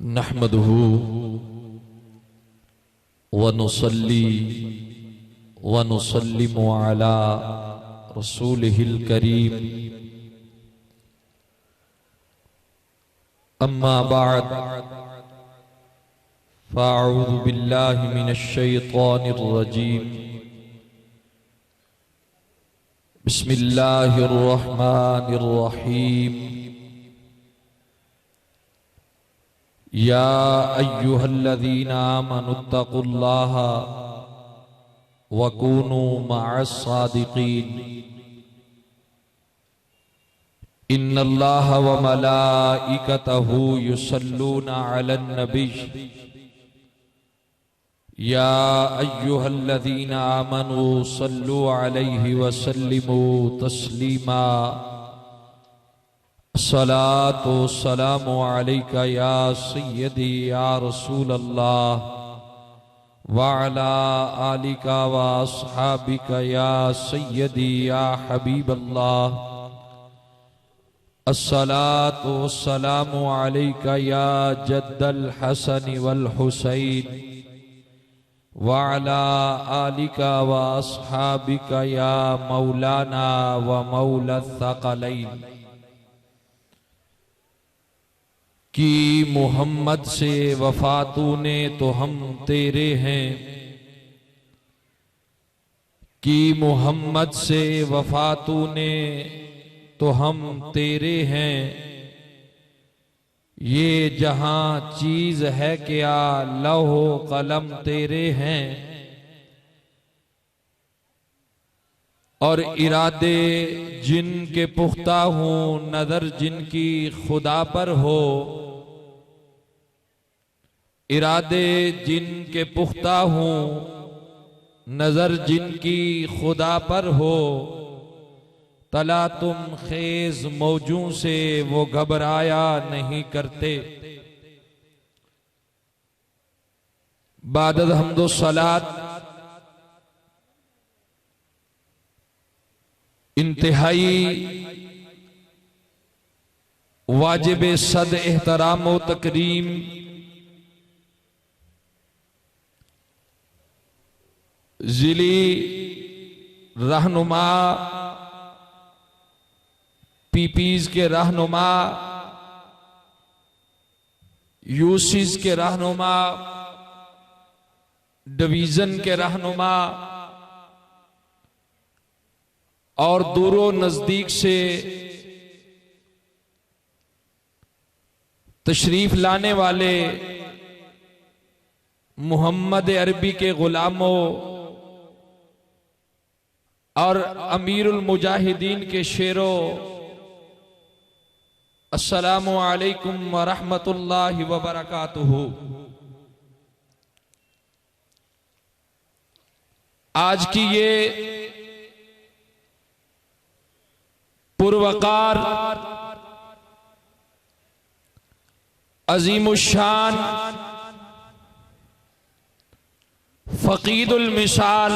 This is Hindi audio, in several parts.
नहमदुहु व नुसल्ली व नुसल्लिमु अला रसूलिहिल करीम। अम्मा बाद फ़अऊज़ु बिल्लाहि मिनश शैतानिर रजीम। बिस्मिल्लाहिर रहमानिर रहीम। या अय्युहल्लज़ीना आमनुत्तक़ुल्लाहा वकूनू मअस्सादिक़ीन। इन्नल्लाहा व मलाइकतहु युसल्लूना अलन नबी। या अय्युहल्लज़ीना आमनू सल्लु अलैहि व सल्लिमू तस्लीमा। अस्सलातु वस्सलामु अलैका या सय्यदी या रसूल अल्लाह व अला आलिका व अस्हाबिका या सय्यदी या हबीब अल्लाह। अस्सलातु वस्सलामु अलैका या जद्दल हसन वल हुसैन व अला आलिका व अस्हाबिका या मौलाना व मौला थक़लैन। कि मोहम्मद से वफा तूने तो हम तेरे हैं, कि मोहम्मद से वफा तूने तो हम तेरे हैं। ये जहां चीज है क्या लौह कलम तेरे हैं। और इरादे जिनके पुख्ता हूं नजर जिनकी खुदा पर हो। इरादे जिनके पुख्ता हूं नजर जिनकी खुदा पर हो। तला तुम खेज मौजों से वो घबराया नहीं करते। बादद हम्दो सलात इंतहाई वाजिब सद एहतराम व तकरीम जिली रहनुमा पीपीज के रहनुमा यूसीज के रहनुमा डिवीजन के रहनुमा और दूरों नजदीक से तशरीफ लाने वाले मोहम्मद अरबी के गुलामों और अमीरुल मुजाहिदीन के शेरों, अस्सलामु अलैकुम व रहमतुल्लाहि व बरकातुहू। आज की ये पुरवकार अजीमुशान फकीदुल मिसाल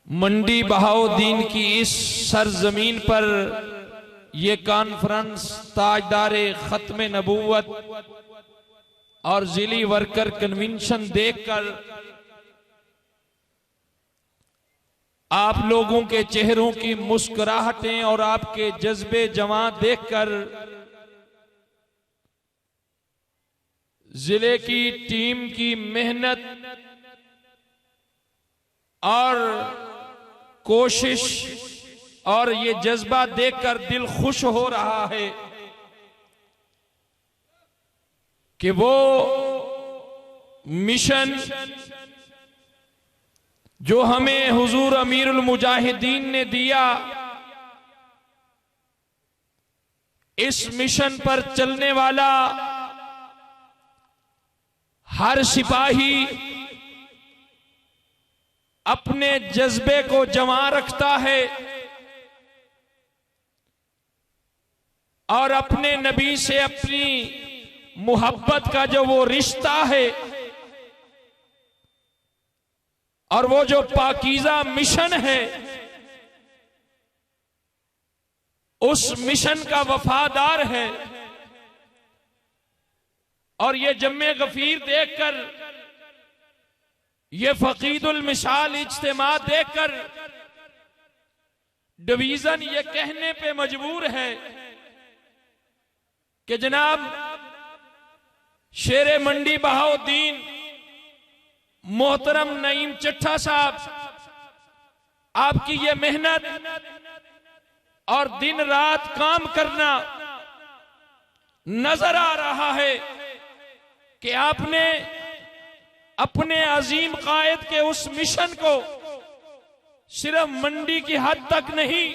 मंडी बहाउद्दीन की इस सरजमीन पर यह कॉन्फ्रेंस ताजदारे खत्म नबूवत और जिली वर्कर कन्वेंशन देखकर आप लोगों के चेहरों की मुस्कुराहटें और आपके जज्बे जवां देखकर जिले की टीम की मेहनत और कोशिश और ये जज्बा देखकर दिल खुश हो रहा है कि वो मिशन जो हमें हुजूर अमीरुल मुजाहिदीन ने दिया, इस मिशन पर चलने वाला हर सिपाही अपने जज्बे को जमा रखता है और अपने नबी से अपनी मोहब्बत का जो वो रिश्ता है और वो जो पाकीज़ा मिशन है, उस मिशन का वफादार है। और ये जम्मे गफीर देखकर, ये फकीदुल मिसाल इज्तिमा देखकर डिवीजन ये कहने पे मजबूर है कि जनाब शेरे मंडी बहाउद्दीन मोहतरम नईम चट्ठा साहब, आपकी ये मेहनत और दिन रात काम करना नजर आ रहा है कि आपने अपने अजीम कायद के उस मिशन को सिर्फ मंडी की हद तक नहीं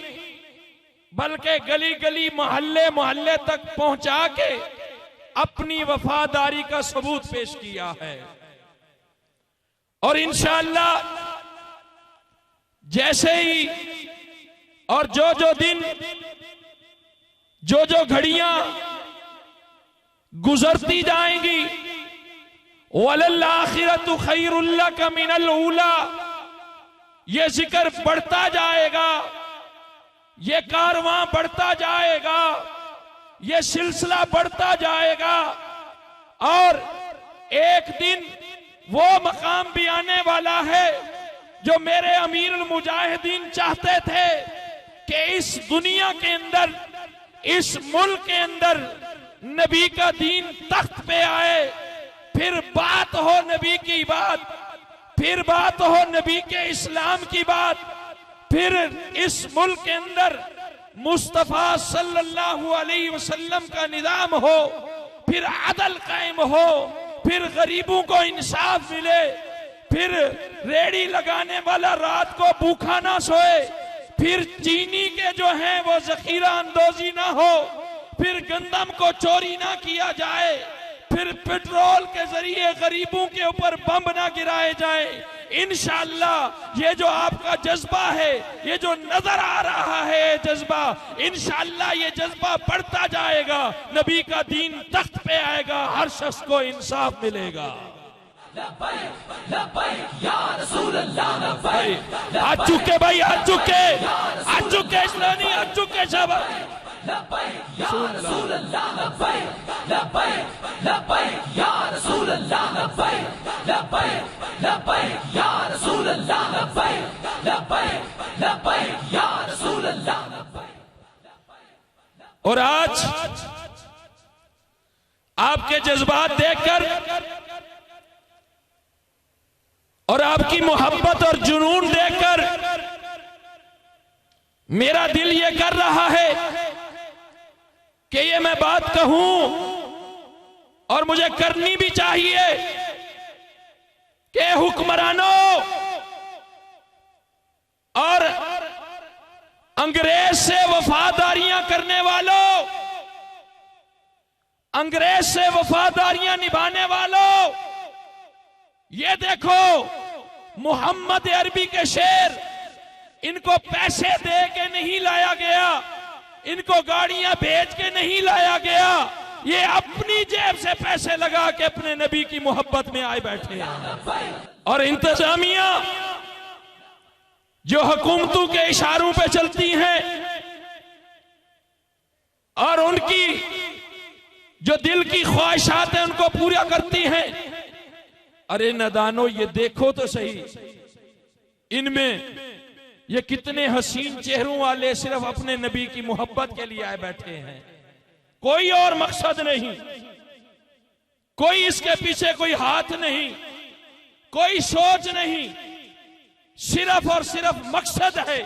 बल्कि गली गली मोहल्ले मोहल्ले तक पहुंचा के अपनी वफादारी का सबूत पेश किया है। और इंशाअल्लाह जैसे ही और जो जो दिन, जो जो घड़ियां गुजरती जाएंगी, वलल आखिरतु खैरुल लका मिनल ऊला, ये जिक्र बढ़ता जाएगा, ये कारवां बढ़ता जाएगा, ये सिलसिला बढ़ता जाएगा। और एक दिन वो मकाम भी आने वाला है जो मेरे अमीरुल मुजाहिदीन चाहते थे कि इस दुनिया के अंदर, इस मुल्क के अंदर नबी का दीन तख्त पे आए, फिर बात हो नबी की बात, फिर बात हो नबी के इस्लाम की बात, फिर इस मुल्क के अंदर मुस्तफा सल्लल्लाहु अलैहि वसल्लम का निजाम हो, फिर अदल कायम हो, फिर गरीबों को इंसाफ मिले, फिर रेड़ी लगाने वाला रात को भूखा ना सोए, फिर चीनी के जो हैं वो जखीरा अंदोजी ना हो, फिर गंदम को चोरी ना किया जाए, फिर पेट्रोल के जरिए गरीबों के ऊपर बम ना गिराए जाए। इंशाअल्लाह ये जो आपका जज्बा है, ये जो नजर आ रहा है जज्बा, इंशाअल्लाह ये जज्बा बढ़ता जाएगा, नबी का दीन तख्त पे आएगा, हर शख्स को इंसाफ मिलेगा। आज चुके भाई, आज चुके, आज चुके, इस्लामी आज चुके सब। और आज आपके जज्बात देखकर और आपकी मोहब्बत और जुनून देखकर मेरा दिल ये कर रहा है कि ये मैं बात कहूं और मुझे करनी भी चाहिए कि हुक्मरानों और अंग्रेज से वफादारियां करने वालों, अंग्रेज से वफादारियां निभाने वालों, ये देखो मोहम्मद अरबी के शेर, इनको पैसे दे के नहीं लाया गया, इनको गाड़ियां भेज के नहीं लाया गया, ये अपनी जेब से पैसे लगा के अपने नबी की मोहब्बत में आए बैठे हैं। और इंतजामिया जो हुकूमतों के इशारों पे चलती हैं और उनकी जो दिल की ख्वाहिशात हैं उनको पूरा करती हैं। अरे नदानो ये देखो तो सही, इनमें ये कितने हसीन चेहरों वाले सिर्फ अपने नबी की मोहब्बत के लिए आए बैठे हैं, कोई और मकसद नहीं, कोई इसके पीछे कोई हाथ नहीं, कोई सोच नहीं, सिर्फ और सिर्फ मकसद है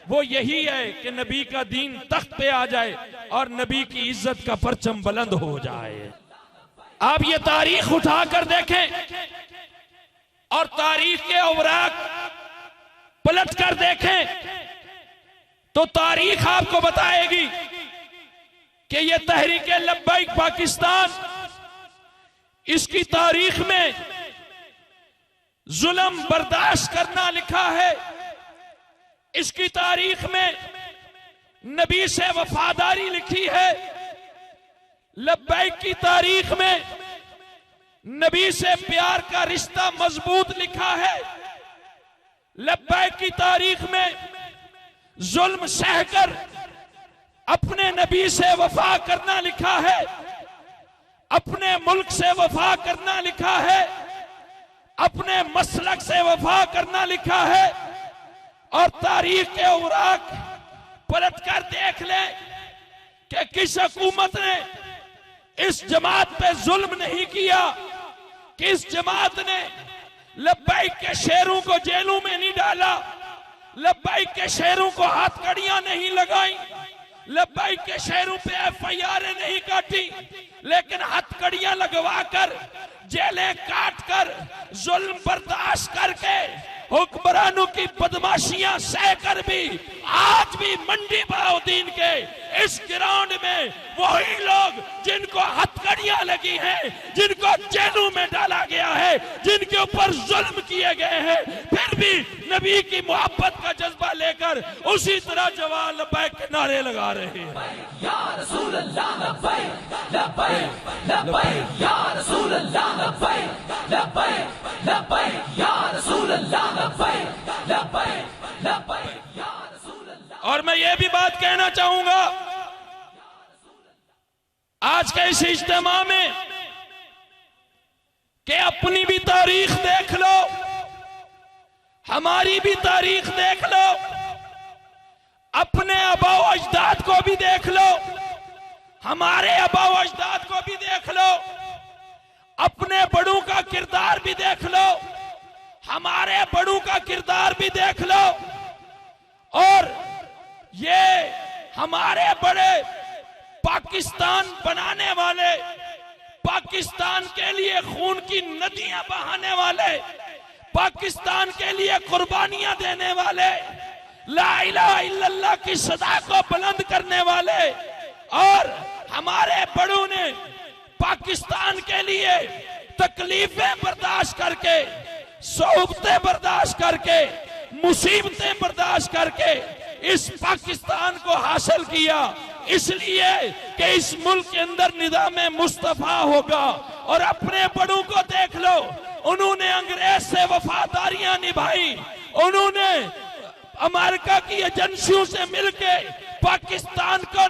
वो यही है कि नबी का दीन तख्त पे आ जाए और नबी की इज्जत का परचम बुलंद हो जाए। आप ये तारीख उठाकर देखें और तारीख के औराक पलट कर देखें तो तारीख आपको बताएगी कि ये तहरीके लब्बैक पाकिस्तान, इसकी तारीख में जुल्म बर्दाश्त करना लिखा है, इसकी तारीख में नबी से वफादारी लिखी है, लब्बैक की तारीख में नबी से प्यार का रिश्ता मजबूत लिखा है, लब्बैक की तारीख में जुल्म सहकर अपने नबी से वफा करना लिखा है। अपने मुल्क से वफा करना लिखा है, अपने मसलक से वफा करना लिखा है। और तारीख के औराक पलट कर देख लें कि किस हुकूमत ने इस जमात पे जुल्म नहीं किया, किस जमात ने लब्बैक के शेरों को जेलों में नहीं डाला, लब्बैक के शेरों को हथकड़ियां नहीं लगाई, लब्बैक के शेरों पे FIR नहीं काटी, लेकिन हथकड़ियां लगवाकर, जेलें काटकर, जुल्म बर्दाश्त करके, हुक्मरानों की बदमाशियां सहकर भी आज भी मंडी बहाउद्दीन के इस ग्राउंड में वही लोग जिनको हथकड़ियां लगी हैं, जिनको जेलों में डाला गया है, जिनके ऊपर जुल्म किए गए हैं, फिर भी नबी की मोहब्बत का जज्बा लेकर उसी तरह जवान लब्बैक के नारे लगा रहे हैं। या रसूल अल्लाह लब्बैक लब्बैक लब्बैक या रसूल अल्लाह लब्बैक लब्बैक लब्बैक या रसूल अल्लाह लब्बैक लब्बैक लब्बैक या रसूल अल्लाह। और मैं ये भी बात कहना चाहूंगा, आज के इस इज्तिमा में कि अपनी भी तारीख देख लो, हमारी भी तारीख देख लो, अपने आबाओ अजदाद को भी देख लो, हमारे आबाओ अजदाद को भी देख लो, अपने बड़ों का किरदार भी देख लो, हमारे बड़ों का किरदार भी देख लो। और ये हमारे बड़े पाकिस्तान बनाने वाले, पाकिस्तान के लिए खून की नदियां बहाने वाले, पाकिस्तान के लिए कुर्बानियां देने वाले, ला इलाहा इल्लल्लाह की सदा को बुलंद करने वाले, और हमारे बड़ों ने पाकिस्तान के लिए तकलीफें बर्दाश्त करके, सोबतें बर्दाश्त करके, मुसीबतें बर्दाश्त करके इस पाकिस्तान को हासिल किया, इसलिए कि इस मुल्क के अंदर निज़ाम मुस्तफा होगा। और अपने बड़ों को देख लो, उन्होंने अंग्रेज से वफादारियां निभाई, उन्होंने अमेरिका की एजेंसियों से मिलके पाकिस्तान को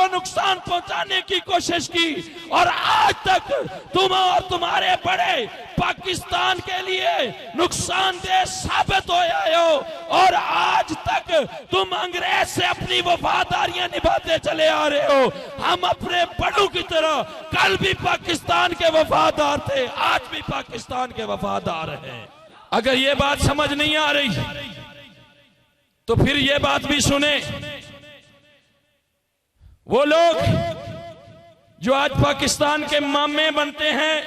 नुकसान पहुंचाने की कोशिश की, और आज तक तुम और तुम्हारे बड़े पाकिस्तान के लिए नुकसानदेह साबित हो आए हो, और आज तक तुम अंग्रेज से अपनी वफादारियां निभाते चले आ रहे हो। हम अपने बड़ों की तरह कल भी पाकिस्तान के वफादार थे, आज भी पाकिस्तान के वफादार हैं। अगर ये बात समझ नहीं आ रही तो फिर ये बात भी सुने, वो लोग जो आज पाकिस्तान के मामे बनते हैं,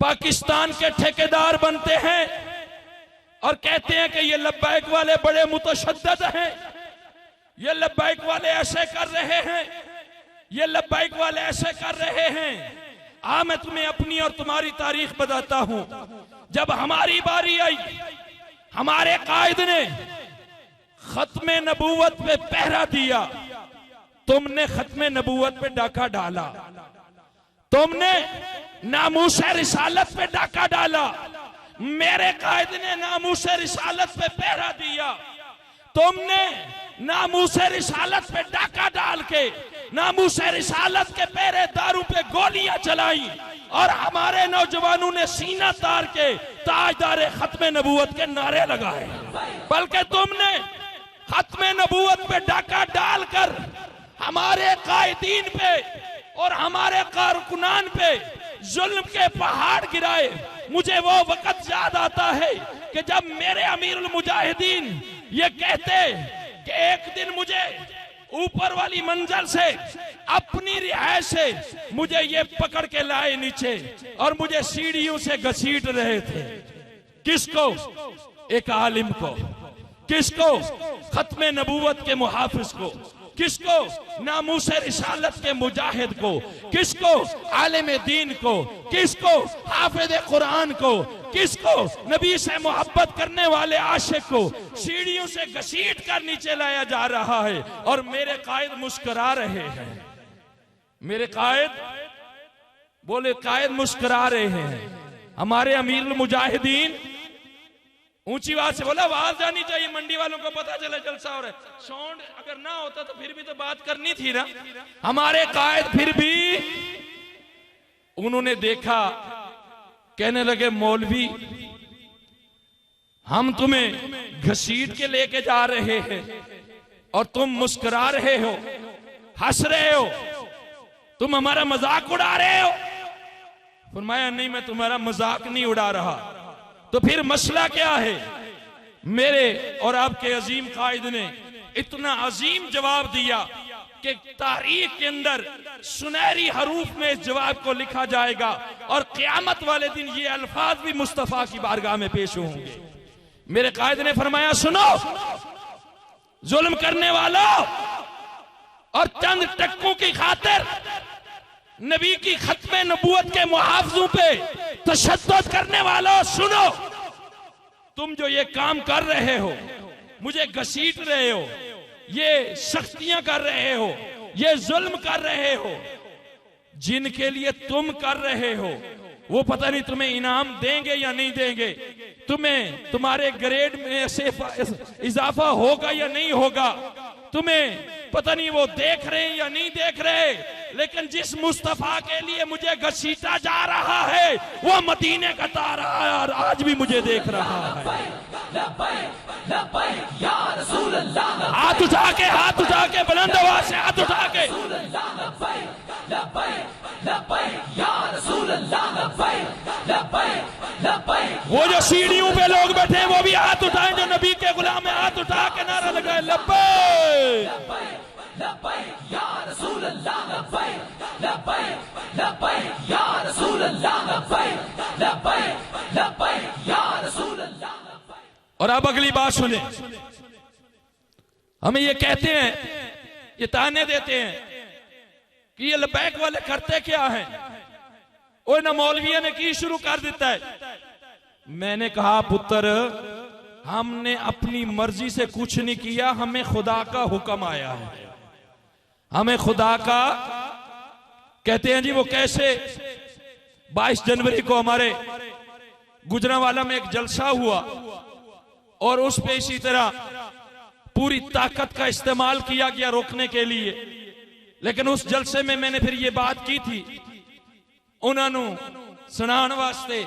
पाकिस्तान के ठेकेदार बनते हैं और कहते हैं कि ये लब्बैक वाले बड़े मुतशद्दिद हैं, ये लब्बैक वाले ऐसे कर रहे हैं, ये लब्बैक वाले ऐसे कर रहे हैं। मैं तुम्हें अपनी और तुम्हारी तारीख बताता हूं। जब हमारी बारी आई, हमारे कायद ने खत्मे नबूवत पे पहरा दिया, तुमने खत्मे नबूवत पे डाका डाला, तुमने नामूसे रिसालत पे डाका डाला, मेरे कायद ने नामूसे रिसालत पे पहरा दिया, तुमने नामूसे रिसालत पे डाका डाल के नामूसे रिसालत के पहरेदारों पे गोलियां चलाई, और हमारे नौजवानों ने सीना तार के ताजदार खत्मे नबूवत के नारे लगाए। बल्कि तुमने खत्मे नबूवत पे डाका डालकर हमारे कायदीन पे और हमारे कारकुनान पे जुल्म के पहाड़ गिराए। मुझे वो वक्त याद आता है कि जब मेरे अमीरुल मुजाहिदीन ये कहते कि एक दिन मुझे ऊपर वाली मंजिल से, अपनी रिहायश से मुझे ये पकड़ के लाए नीचे और मुझे सीढ़ियों से घसीट रहे थे। किसको? एक आलिम को। किसको? खत्मे नबूवत के मुहाफिज को। किसको? नामूसे रिसालत के मुजाहिद को। किसको? आलिम दीन को। किसको? हाफिज कुरान को। किसको? नबी से मोहब्बत करने वाले आशिक को सीढ़ियों से घसीट कर नीचे लाया जा रहा है, और मेरे कायद मुस्कुरा रहे हैं। मेरे कायद बोले, कायद मुस्कुरा रहे हैं। हमारे अमीरुल मुजाहिदीन ऊंची आवाज से बोला, आवाज जानी चाहिए, मंडी वालों को पता चले जलसा हो रहा है। साउंड अगर ना होता तो फिर भी तो बात करनी थी ना। हमारे कायद फिर भी उन्होंने देखा, कहने लगे मौलवी हम तुम्हें घसीट के लेके जा रहे हैं और तुम मुस्कुरा रहे हो, हंस रहे हो, तुम हमारा मजाक उड़ा रहे हो। फरमाया नहीं, मैं तुम्हारा मजाक नहीं उड़ा रहा। तो फिर मसला क्या है? मेरे और आपके अजीम कायद ने इतना अजीम जवाब दिया कि तारीख के अंदर सुनहरी हरूफ में इस जवाब को लिखा जाएगा और क़यामत वाले दिन ये अल्फाज भी मुस्तफा की बारगाह में पेश होंगे। मेरे कायद ने फरमाया सुनो, जुल्म करने वालों और चंद टक्कों की खातिर नबी की खत्मे नबूवत के मुहाफ़िज़ों पे तशद्दुद करने वालों सुनो, तुम जो ये काम कर रहे हो, मुझे घसीट रहे हो, ये सख्तियां कर रहे हो, ये जुल्म कर रहे हो, जिनके लिए तुम कर रहे हो वो पता नहीं तुम्हें इनाम देंगे या नहीं देंगे, तुम्हें तुम्हारे ग्रेड में से इजाफा होगा या नहीं होगा, तुम्हें पता नहीं वो देख रहे हैं या नहीं देख रहे, लेकिन जिस मुस्तफा के लिए मुझे घसीटा जा रहा है वो मदीने का तारा है और आज भी मुझे देख रहा है। हाथ उठा के बुलंद आवाज से हाथ उठा के वो जो सीढ़ियों पे लोग बैठे हैं वो भी हाथ उठाएं, जो नबी के गुलाम में हाथ उठा के नारा लगाए लब्बैक लब्बैक या रसूल अल्लाह, लब्बैक लब्बैक लब्बैक या रसूल अल्लाह, लब्बैक लब्बैक लब्बैक या रसूल अल्लाह। और अब अगली बात सुने, हमें ये कहते हैं, ये ताने देते हैं कि ये लब्बैक वाले करते क्या हैं, ओए ना मौलविया ने की शुरू कर देता है। मैंने कहा पुत्र, हमने अपनी मर्जी से कुछ नहीं किया, हमें खुदा का हुक्म आया है, हमें खुदा का। कहते हैं जी वो कैसे? 22 जनवरी को हमारे गुजरांवाला में एक जलसा हुआ और उस पे इसी तरह पूरी ताकत का इस्तेमाल किया गया रोकने के लिए, लेकिन उस जलसे में मैंने फिर ये बात की थी उन्होंने सुनाने वास्ते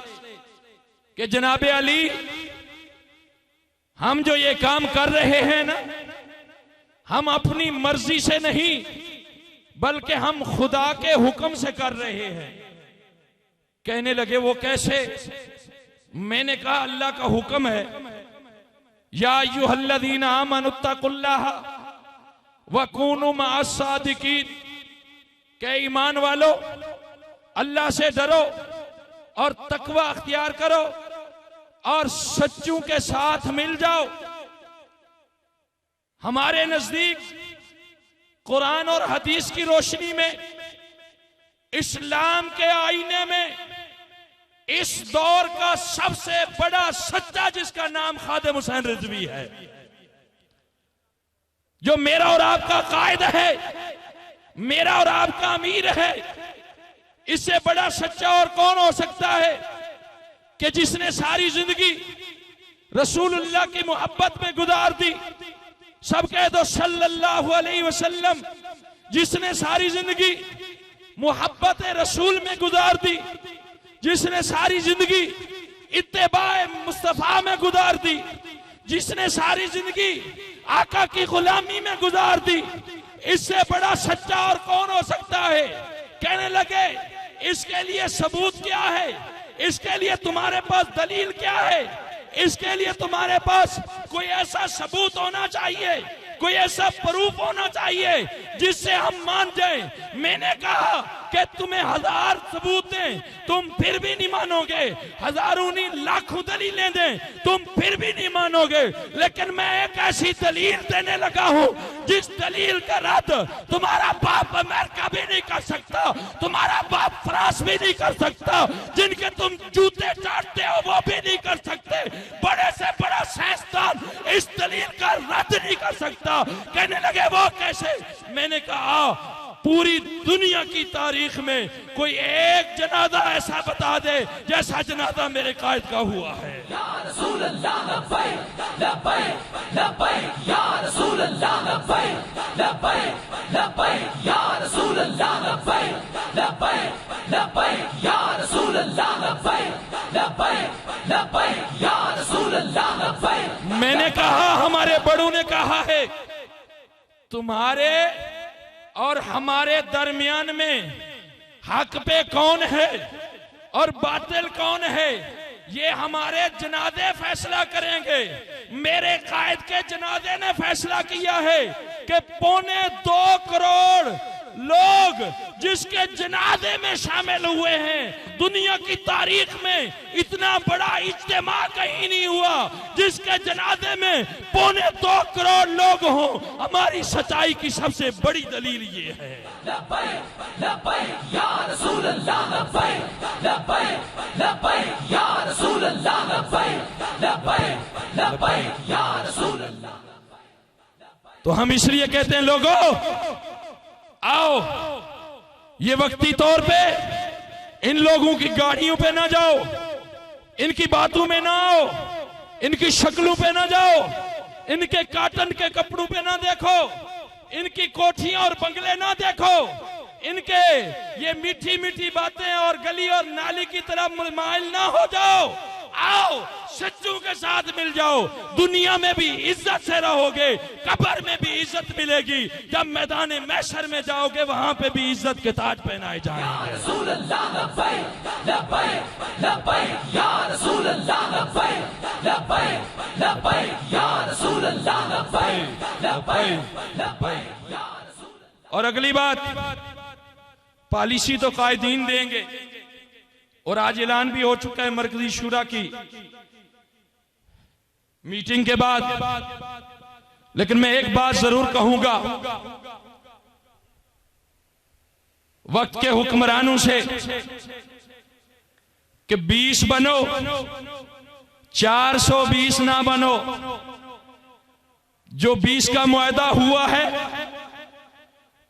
कि जनाबे अली, हम जो ये काम कर रहे हैं ना, हम अपनी मर्जी से नहीं बल्कि हम खुदा के हुक्म से कर रहे हैं। कहने लगे वो कैसे? मैंने कहा अल्लाह का हुक्म है, या अय्युहल्लज़ीना आमनुत्तकुल्लाह वकूनु मअस-सादिकीन, के ईमान वालो अल्लाह से डरो और तकवा अख्तियार करो और सच्चों के साथ मिल जाओ। हमारे नजदीक कुरान और हदीस की रोशनी में, इस्लाम के आईने में इस दौर का सबसे बड़ा सच्चा जिसका नाम खादिम हुसैन रिजवी है, जो मेरा और आपका कायद है, मेरा और आपका अमीर है, इससे बड़ा सच्चा और कौन हो सकता है कि जिसने सारी जिंदगी रसूलुल्लाह की मोहब्बत में गुजार दी। सब कह दो सल्लल्लाहु अलैहि वसल्लम। जिसने सारी जिंदगी मोहब्बत रसूल में गुजार दी, जिसने सारी जिंदगी इत्तेबाए मुस्तफा में गुजार दी, जिसने सारी जिंदगी आका की गुलामी में गुजार दी, इससे बड़ा सच्चा और कौन हो सकता है? कहने लगे इसके लिए सबूत क्या है, इसके लिए तुम्हारे पास दलील क्या है, इसके लिए तुम्हारे पास कोई ऐसा सबूत होना चाहिए, कोई ऐसा प्रूफ होना चाहिए जिससे हम मान जाएं। मैंने कहा कि तुम्हें 1000 सबूत दें तुम फिर भी नहीं मानोगे, हजारों नहीं लाखों दलीलें दें तुम फिर भी नहीं मानोगे, लेकिन मैं एक ऐसी दलील देने लगा हूं जिस दलील का रद्द तुम्हारा बाप अमेरिका भी नहीं कर सकता, तुम्हारा बाप फ्रांस भी नहीं कर सकता, जिनके तुम जूते चाटते हो वो भी नहीं कर सकते, बड़े से बड़ा साइंसदान इस दलील का रद्द नहीं कर सकता। कहने लगे वो कैसे? मैंने कहा पूरी दुनिया की तारीख में कोई एक जनाजा ऐसा बता दे जैसा जनाजा मेरे कायद का हुआ है। या रसूल अल्लाह लब्बैक लब्बैक लब्बैक या रसूल अल्लाह लब्बैक लब्बैक लब्बैक या रसूल अल्लाह लब्बैक लब्बैक लब्बैक मैंने कहा, हमारे बड़ों ने कहा है, तुम्हारे और हमारे दरमियान में हक पे कौन है और बातिल कौन है, ये हमारे जनाजे फैसला करेंगे। मेरे कायद के जनाजे ने फैसला किया है कि 2.25 करोड़ लोग जिसके जनाजे में शामिल हुए हैं, दुनिया की तारीख में इतना बड़ा इज्तिमा कहीं नहीं हुआ जिसके जनाजे में 2.25 करोड़ लोग हों। हमारी सच्चाई की सबसे बड़ी दलील ये है। लब्बैक लब्बैक या रसूल अल्लाह, लब्बैक लब्बैक लब्बैक या रसूल अल्लाह, लब्बैक लब्बैक लब्बैक या रसूल अल्लाह। तो हम इसलिए कहते हैं, लोगों आओ, ये वक्ती तौर पे इन लोगों की गाड़ियों पे ना जाओ, इनकी बातों में ना आओ, इनकी शक्लों पे ना जाओ, इनके काटन के कपड़ों पे ना देखो, इनकी कोठियां और बंगले ना देखो, इनके ये मीठी मीठी बातें और गली और नाली की तरफ माइल ना हो जाओ। आओ, सच्चों के साथ मिल जाओ, दुनिया में भी इज्जत से रहोगे, कब्र में भी इज्जत मिलेगी, जब मैदान महशर में जाओगे वहां पे भी इज्जत के ताज पहनाए जाएंगे। रसूल अल्लाह, लब्बैक लब्बैक लब्बैक या रसूल अल्लाह, लब्बैक लब्बैक लब्बैक या रसूल अल्लाह, लब्बैक लब्बैक लब्बैक या रसूल। और अगली बात, पॉलिसी तो कायदीन देंगे और आज ऐलान भी हो चुका है मरकजी शूरा की मीटिंग के बाद, लेकिन मैं एक बात जरूर कहूंगा वक्त के हुक्मरानों से कि 20 बनो, 420 ना बनो। जो 20 का मुआहदा हुआ है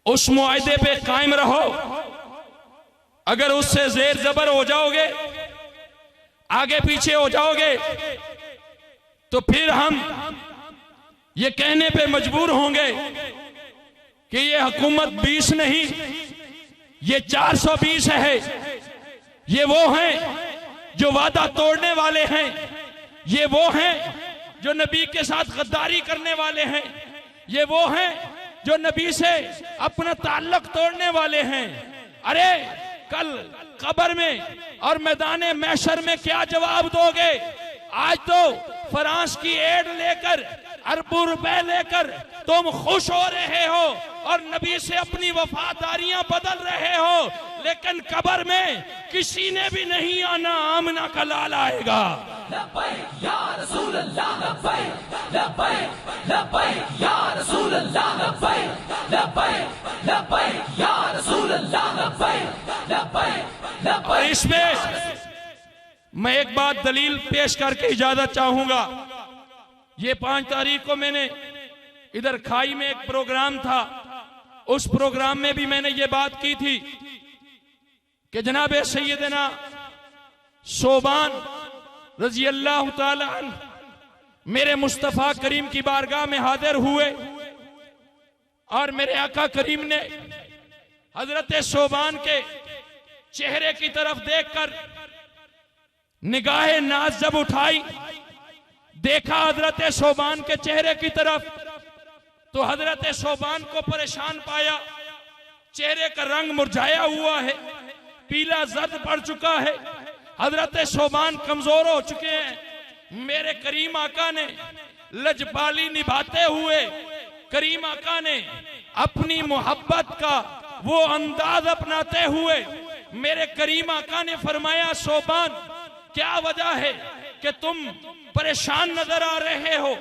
उस मुआहदे पे कायम रहो। अगर उससे जेर जबर हो जाओगे, आगे पीछे हो जाओगे, तो फिर हम ये कहने पे मजबूर होंगे कि ये हुकूमत 20 नहीं, ये 420 है। ये वो हैं जो वादा तोड़ने वाले हैं, ये वो हैं जो नबी के साथ गद्दारी करने वाले हैं, ये वो हैं जो नबी से अपना ताल्लुक तोड़ने वाले हैं। अरे कल कब्र में और मैदान महशर में क्या जवाब दोगे? आज तो फ्रांस की एड लेकर, अरबों रुपए लेकर तुम खुश हो रहे हो और नबी से अपनी वफादारियां बदल रहे हो, लेकिन कब्र में किसी ने भी नहीं आना, आमना का लाल आएगा। लब्बैक या रसूल अल्लाह, लब्बैक लब्बैक लब्बैक या रसूल अल्लाह, लब्बैक लब्बैक लब्बैक या रसूल अल्लाह, लब्बैक लब्बैक लब्बैक। और इसमें मैं एक बात दलील पेश करके इजाजत चाहूंगा। ये 5 तारीख को मैंने इधर खाई में एक प्रोग्राम था, उस प्रोग्राम में भी मैंने ये बात की थी कि जनाब सैयदना सोबान रजी अल्लाह ताला अन्हु मेरे मुस्तफा करीम की बारगाह में हाजिर हुए और मेरे आका करीम ने हजरत सोबान के चेहरे की तरफ देखकर निगाहे नाज जब उठाई, देखा हजरत सोबान के चेहरे की तरफ, तो हजरत सोबान को परेशान पाया। चेहरे का रंग मुरझाया हुआ है, पीला जर्द पड़ चुका है, हजरत सोबान कमजोर हो चुके हैं। मेरे करीम आका ने लजपाली निभाते हुए, करीम आका ने अपनी मोहब्बत का वो अंदाज अपनाते हुए मेरे करीम आका ने फरमाया, सोबान क्या वजह है कि तुम परेशान नजर आ रहे हो,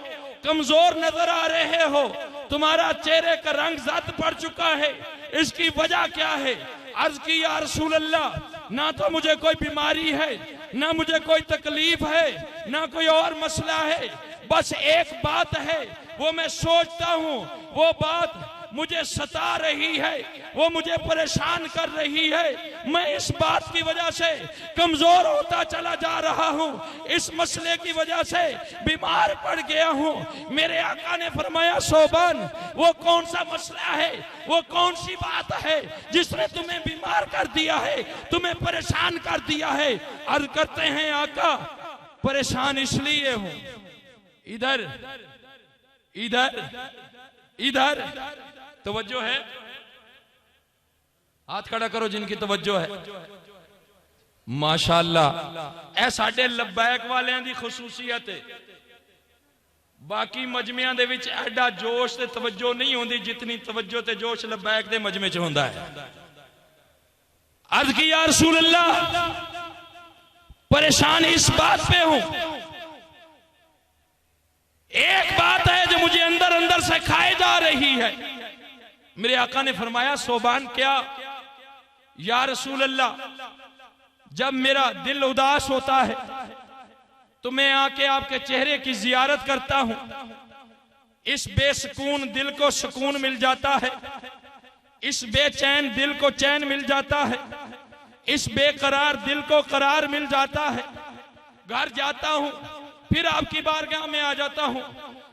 कमजोर नजर आ रहे हो, तुम्हारा चेहरे का रंग जर्द पड़ चुका है, इसकी वजह क्या है? अर्ज की या रसूल अल्लाह, ना तो मुझे कोई बीमारी है, ना मुझे कोई तकलीफ है, ना कोई और मसला है, बस एक बात है, वो मैं सोचता हूँ, वो बात मुझे सता रही है, वो मुझे परेशान कर रही है। मैं इस बात की वजह से कमजोर होता चला जा रहा हूँ, इस मसले की वजह से बीमार पड़ गया हूँ। मेरे आका ने फरमाया, सोबान वो कौन सा मसला है, वो कौन सी बात है जिसने तुम्हें बीमार कर दिया है, तुम्हें परेशान कर दिया है? अर्ज करते हैं, आका परेशान इसलिए हूँ, इधर इधर इधर तवज्जो है, हाथ खड़ा करो जिनकी तवज्जो है। माशाअल्लाह ऐ साडे लब्बैक वालियां दी खुसूसियत है। बाकी मजमियां दे विच एडा जोश ते तवज्जो नहीं होंदी जितनी तवज्जो ते जोश लब्बैक दे मजमे च होंदा है। अर्ज की या रसूल अल्लाह, परेशान इस बात पे हूं, एक बात है जो मुझे अंदर अंदर से खाए जा रही है। मेरे आका ने फरमाया सोबान क्या? या रसूल अल्लाह, जब मेरा दिल उदास होता है तो मैं आके आपके चेहरे की जियारत करता हूं, इस बेसुकून दिल को सुकून मिल जाता है, इस बेचैन दिल को चैन मिल जाता है, इस बेकरार दिल को करार मिल जाता है। घर जाता हूं फिर आपकी बारगाह में आ जाता हूं,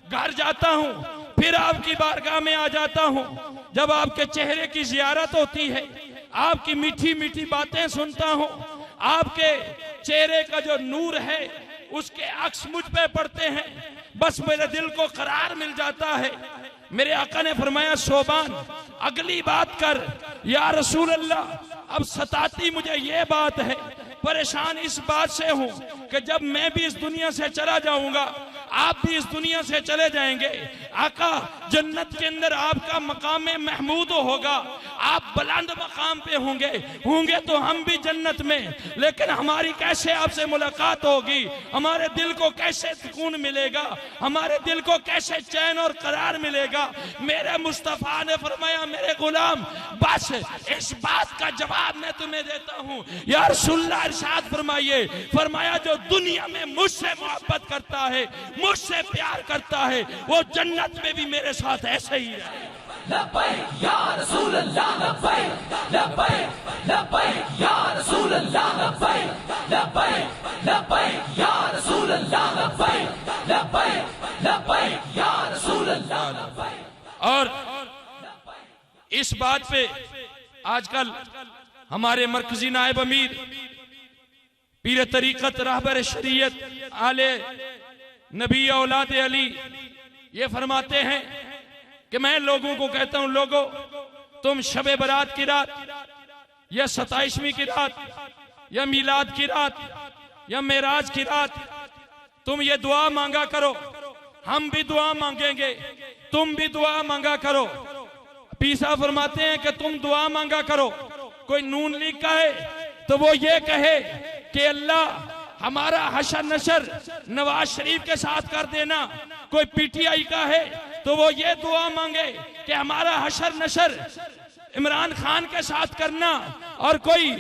घर जाता हूं फिर आपकी बारगाह में आ जाता हूं। जब आपके चेहरे की जियारत होती है, आपकी मीठी मीठी बातें सुनता हूं, आपके चेहरे का जो नूर है उसके अक्स मुझ पे पड़ते हैं, बस मेरे दिल को करार मिल जाता है। मेरे आका ने फरमाया सोबान अगली बात कर। या रसूल अल्लाह, अब सताती मुझे ये बात है, परेशान इस बात से हूं कि जब मैं भी इस दुनिया से चला जाऊंगा, आप भी इस दुनिया से चले जाएंगे। आका जन्नत के अंदर आपका मकाम महमूद होगा, आप बुलंद मकाम पे होंगे तो हम भी जन्नत में, लेकिन हमारी कैसे आपसे मुलाकात होगी? हमारे दिल को कैसे सुकून मिलेगा? हमारे दिल को कैसे चैन और करार मिलेगा? मेरे मुस्तफा ने फरमाया मेरे गुलाम बस इस बात का जवाब मैं तुम्हें देता हूं। या रसूलुल्लाह इरशाद फरमाइए, फरमाया जो दुनिया में मुझसे मोहब्बत करता है, मुझसे प्यार करता है, वो जन्नत में भी मेरे साथ ऐसे ही रहे। लब्बैक या रसूल अल्लाह, लब्बैक लब्बैक लब्बैक या रसूल अल्लाह, लब्बैक लब्बैक लब्बैक या रसूल अल्लाह, लब्बैक लब्बैक लब्बैक या रसूल अल्लाह, लब्बैक। और इस बात पे आजकल हमारे मरकजी नायब अमीर पीर तरीकत रहबर शरीयत आले नबी औलाद अली ये फरमाते हैं कि मैं लोगों को कहता हूं, लोगों तुम शबे बरात की रात या 27वीं की रात या मीलाद की रात या मेराज की रात तुम ये दुआ मांगा करो, हम भी दुआ मांगेंगे, तुम भी दुआ मांगा करो। पीसा फरमाते हैं कि तुम दुआ मांगा करो। कोई नून लीग का है तो वो ये कहे कि अल्लाह हमारा हशर नशर नवाज शरीफ के साथ कर देना। कोई पीटीआई का है तो वो ये दुआ मांगे कि हमारा हशर नशर इमरान खान के साथ करना। और कोई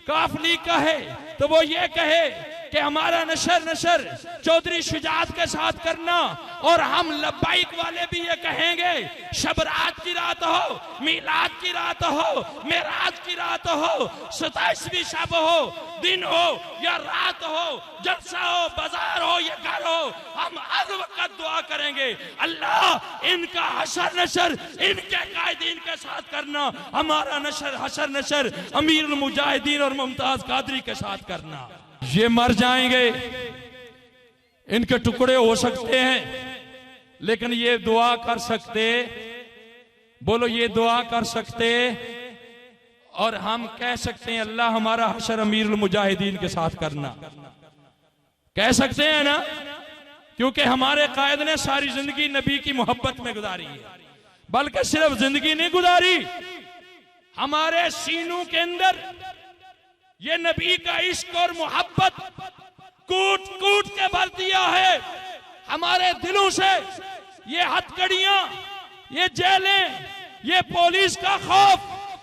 काफ लीग का है तो वो ये कहे कि हमारा नशर चौधरी शुजात के साथ करना। और हम लब्बाइक वाले भी ये कहेंगे शबरात की रात हो, मीलाद की रात हो, मेराज की रात हो, 27वीं शब हो, दिन हो या रात हो, जलसा हो, बाजार हो या घर हो, हम हर वक्त दुआ करेंगे अल्लाह इनका हशर नशर इनके कायदीन के साथ करना, हमारा हशर नशर अमीरुल मुजाहिदीन और मुमताज कादरी के साथ करना। ये मर जाएंगे, इनके टुकड़े हो सकते हैं, लेकिन ये दुआ कर सकते, बोलो ये दुआ कर सकते। और हम कह सकते हैं अल्लाह हमारा हशर अमीरुल मुजाहिदीन के साथ करना, कह सकते हैं ना, क्योंकि हमारे कायद ने सारी जिंदगी नबी की मोहब्बत में गुजारी है। बल्कि सिर्फ जिंदगी नहीं गुजारी, हमारे सीनों के अंदर ये नबी का इश्क और मोहब्बत कूट कूट के भर दिया है। हमारे दिलों से ये हथकड़ियां, ये जेलें, ये पुलिस का खौफ,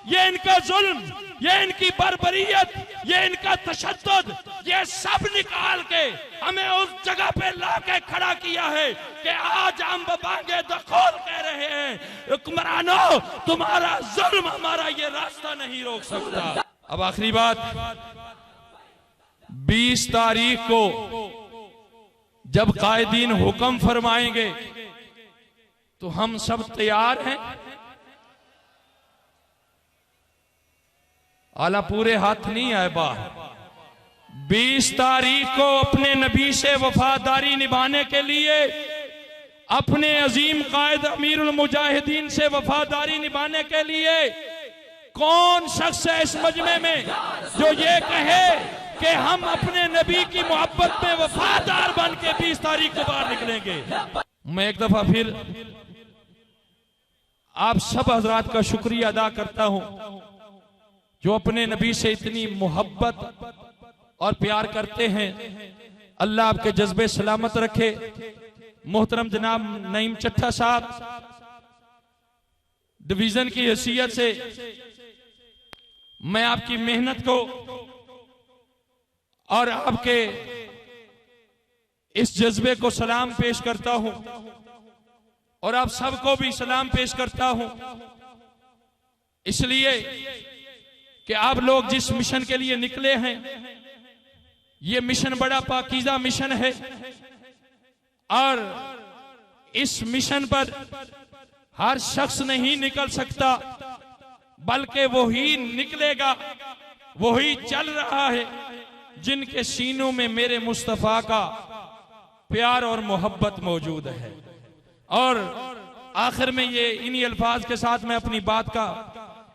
ये इनका जुल्म, ये इनकी बर्बरियत, ये इनका तशद्दुद, ये सब निकाल के हमें उस जगह पे लाके खड़ा किया है कि आज हम बांगे दखोल कह रहे हैं हुक्मरानों तुम्हारा जुल्म हमारा ये रास्ता नहीं रोक सकता। अब आखिरी बात, 20 तारीख को जब कायदीन हुक्म फरमाएंगे तो हम सब तैयार हैं। आला पूरे हाथ नहीं आए बाहर, 20 तारीख को अपने नबी से वफादारी निभाने के लिए, अपने अजीम कायद अमीरुल मुजाहिदीन से वफादारी निभाने के लिए कौन शख्स है इस मजमे में जो ये कहे कि हम अपने नबी की मोहब्बत में वफादार बन के 20 तारीख को बाहर निकलेंगे। मैं एक दफा फिर आप सब हजरात का शुक्रिया अदा करता हूं जो अपने नबी से इतनी मोहब्बत और प्यार करते हैं। अल्लाह आपके जज्बे सलामत रखे। मोहतरम जनाब नईम चट्टा साहब, डिवीजन की हैसियत से मैं आपकी मेहनत को और आपके इस जज्बे को सलाम पेश करता हूं और आप सबको भी सलाम पेश करता हूं, इसलिए कि आप लोग जिस मिशन के लिए निकले हैं, ये मिशन बड़ा पाकीज़ा मिशन है और इस मिशन पर हर शख्स नहीं निकल सकता, बल्कि वही निकलेगा, वही चल रहा है जिनके सीनों में मेरे मुस्तफा का प्यार और मोहब्बत मौजूद है। और आखिर में ये इन्हीं अल्फाज के साथ मैं अपनी बात का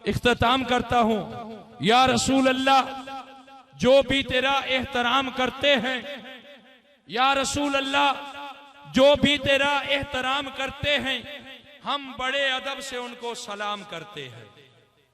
इख्तिताम करता हूं। या रसूल अल्लाह, जो भी तेरा एहतराम करते हैं, या रसूल अल्लाह, जो भी तेरा एहतराम करते हैं, हम बड़े अदब से उनको सलाम करते हैं।